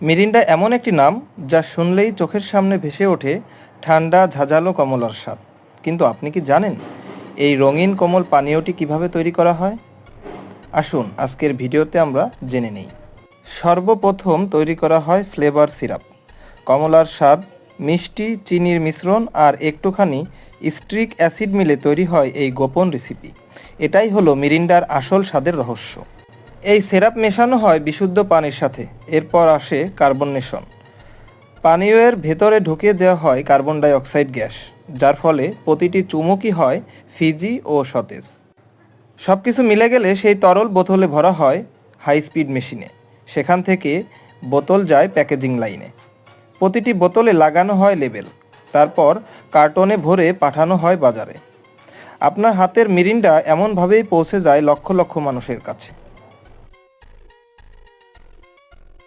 Mirinda এমন একটি নাম যা শুনলেই চোখের সামনে ভেসে ওঠে ঠান্ডা ঝাঁঝালো কমলার স্বাদ। কিন্তু আপনি কি জানেন এই রঙিন কোমল পানীয়টি কিভাবে তৈরি করা হয়? আসুন আজকের ভিডিওতে আমরা জেনে নেই। সর্বপ্রথম তৈরি করা হয় ফ্লেভার সিরাপ। কমলার স্বাদ, মিষ্টি, চিনির মিশ্রণ আর একটুখানি স্ট্রিক অ্যাসিড মিলে তৈরি হয় এই গোপন রেসিপি। এটাই হলো মিরিন্ডার আসল স্বাদের রহস্য। এই সিরাপ মেশানো হয় বিশুদ্ধ পানির সাথে। এরপর আসে কার্বনেশন। পানীয়ের ভেতরে ঢুকিয়ে দেওয়া হয় কার্বন ডাই অক্সাইড গ্যাস, যার ফলে প্রতিটি চুমুকই হয় ফিজি ও সতেজ। সব কিছু মিলে গেলে সেই তরল বোতলে ভরা হয় হাই স্পিড মেশিনে। সেখান থেকে বোতল যায় প্যাকেজিং লাইনে। প্রতিটি বোতলে লাগানো হয় লেবেল। তারপর কার্টনে ভরে পাঠানো হয় বাজারে। আপনার হাতের মিরিন্ডা এমনভাবেই পৌঁছে যায় লক্ষ লক্ষ মানুষের কাছে।